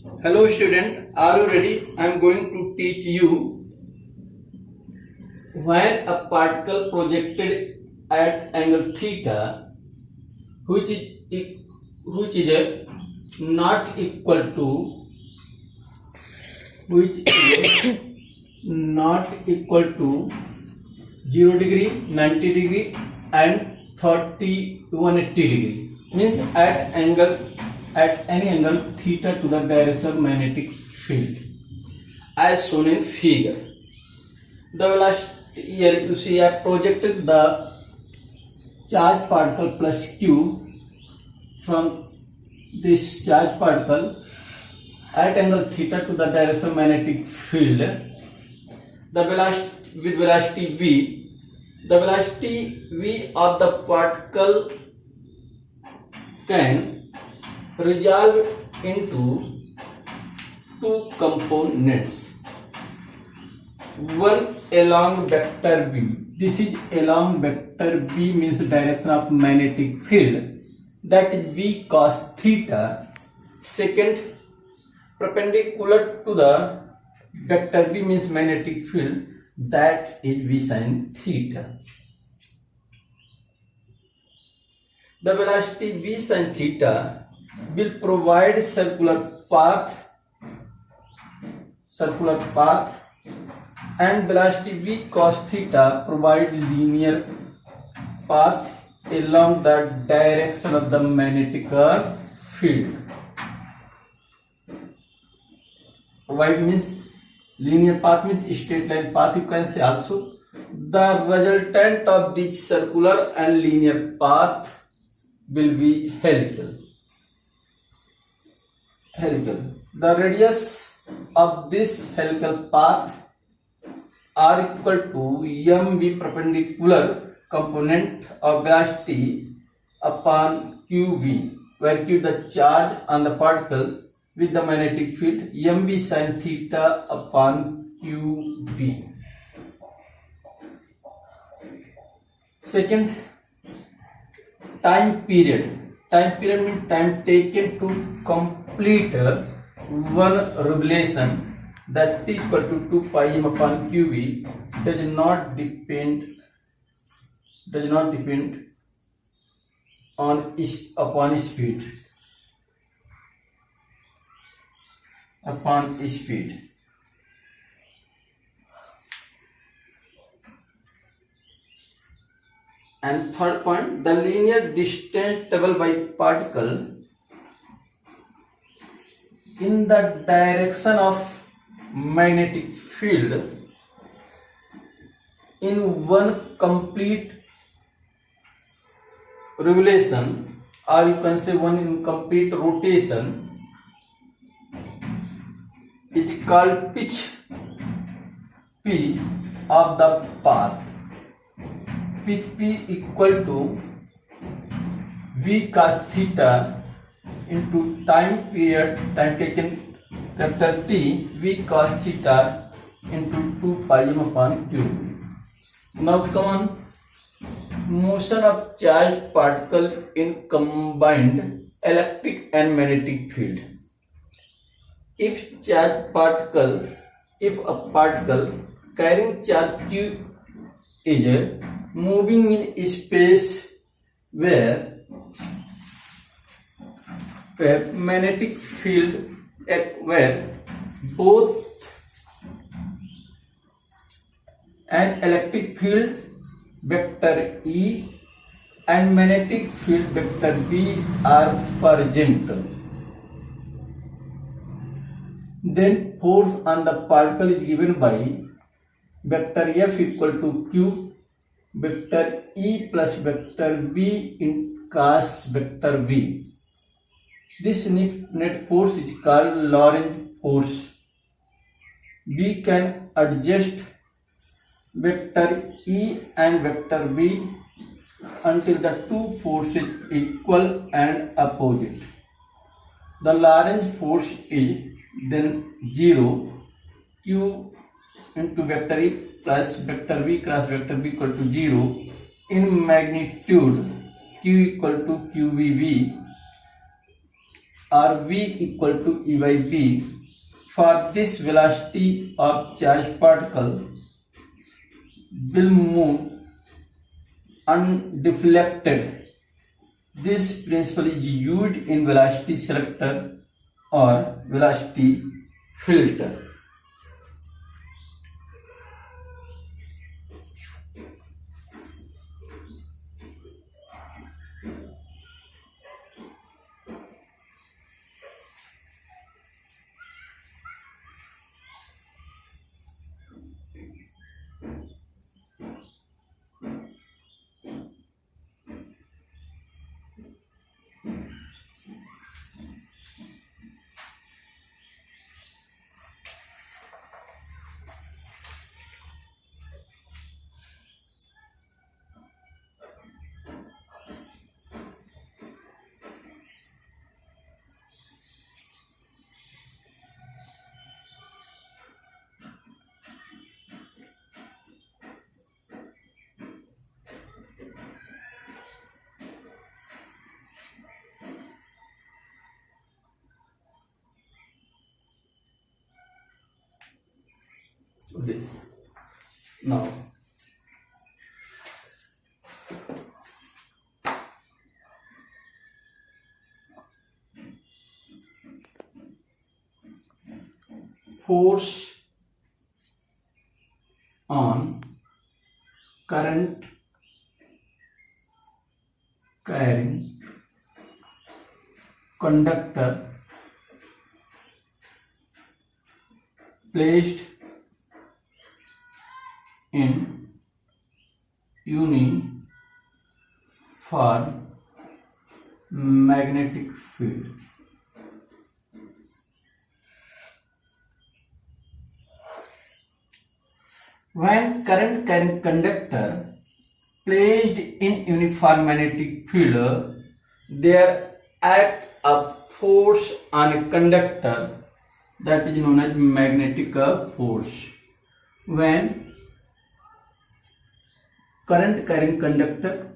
Hello student, are you ready? I am going to teach you when a particle projected at angle theta which is not equal to which is not equal to 0 degree, 90 degree and 180 degree means at any angle theta to the direction of magnetic field as shown in figure. The velocity here you see I projected the charge particle plus q from this charge particle at angle theta to the direction of magnetic field. The velocity with velocity v, the velocity v of the particle can resolve into two components. One along vector v. This is along vector v means direction of magnetic field, that is v cos theta. Second, perpendicular to the vector v means magnetic field, that is v sin theta. The velocity v sin theta will provide circular path and velocity v cos theta provide linear path along the direction of the magnetic field. Provide means linear path means straight line path, you can say also. The resultant of this circular and linear path will be helical. The radius of this helical path are equal to mv perpendicular component of velocity upon qv, where q the charge on the particle with the magnetic field, mv sin theta upon qv. Second, time period. Time period means time taken to complete one revolution, that is equal to 2 pi m upon qv, does not depend upon speed. And third point, the linear distance traveled by particle in the direction of magnetic field in one complete revolution, or you can say one incomplete rotation, is called pitch p of the path. Pitch p equal to v cos theta into time taken capital T, v cos theta into 2 pi m upon q. Now come on, motion of charged particle in combined electric and magnetic field. If a particle carrying charge q is moving in space where magnetic field where both an electric field vector E and magnetic field vector B are present, then force on the particle is given by vector F equal to Q vector E plus vector B in cross vector V. This net force is called Lorentz force. We can adjust vector E and vector B until the two forces equal and opposite. The Lorentz force is then 0, Q into vector E plus vector V cross vector B equal to 0. In magnitude, Q equal to QVV or V equal to E by B, for this velocity of charged particle will move undeflected. This principle is used in velocity selector or velocity filter. This now force on current carrying conductor placed in uniform magnetic field. When current carrying conductor placed in uniform magnetic field, there act a force on a conductor that is known as magnetic force. When current carrying conductor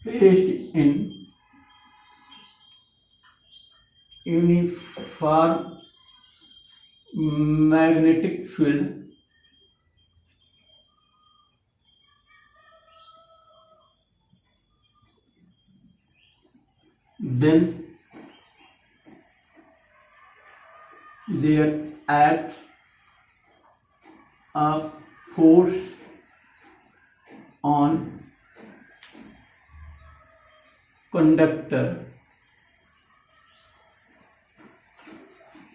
placed in uniform magnetic field, then there acts a force on conductor.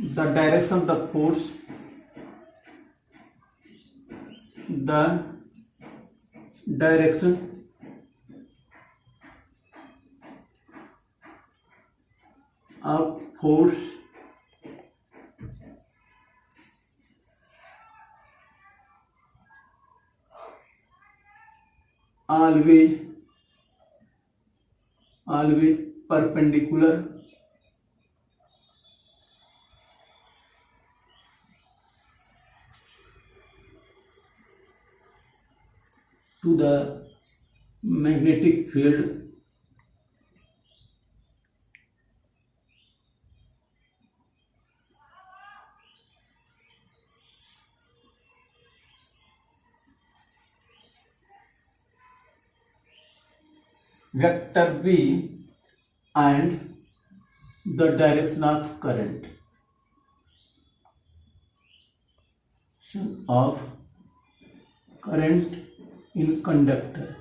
The direction of the force, the direction of force always perpendicular to the magnetic field vector B and the direction of current in conductor.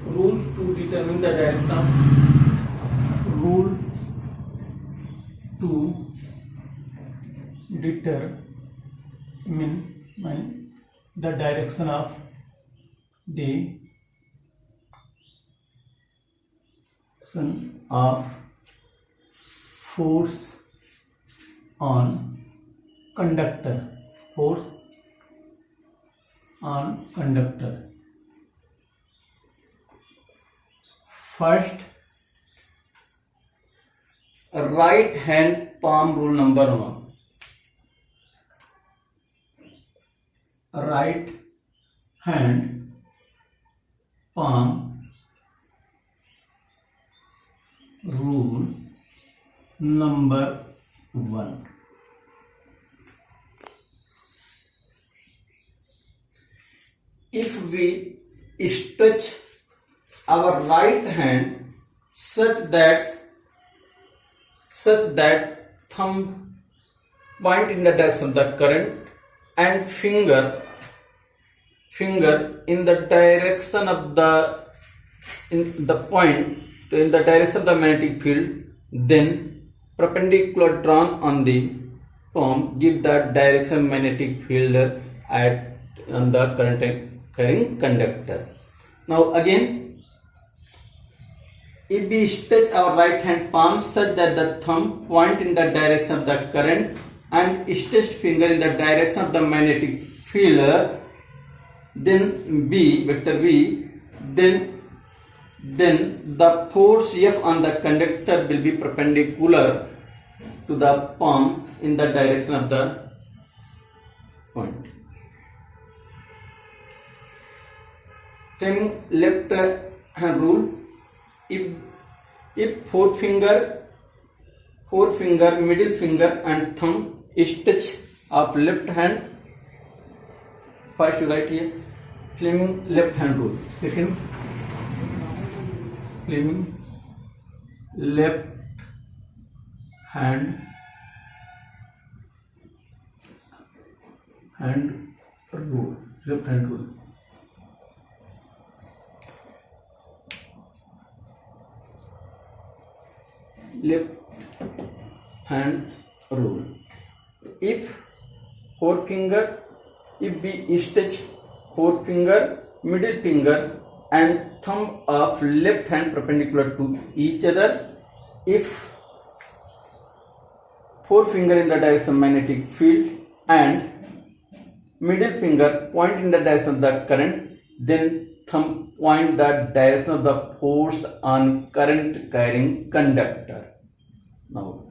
Rules to determine the direction. Rule to mean the direction of the force on conductor. Force on conductor. First, right hand palm rule number 1. Right hand palm rule number 1. If we stretch our right hand such that thumb point in the direction of the current and finger in the direction of the direction of the magnetic field, then perpendicular drawn on the palm give the direction magnetic field on the current carrying conductor. Now again, if we stretch our right hand palm such that the thumb point in the direction of the current and stretched finger in the direction of the magnetic field, then vector B, then the force F on the conductor will be perpendicular to the palm in the direction of the point. Taking left hand rule, if forefinger, middle finger and thumb stretch of left hand, first you write here Fleming left hand rule. Second, Fleming left hand rule. Left hand rule. Left hand rule. If we stretch forefinger, middle finger and thumb of left hand perpendicular to each other, if forefinger in the direction of magnetic field and middle finger point in the direction of the current, then thumb point the direction of the force on current carrying conductor. Now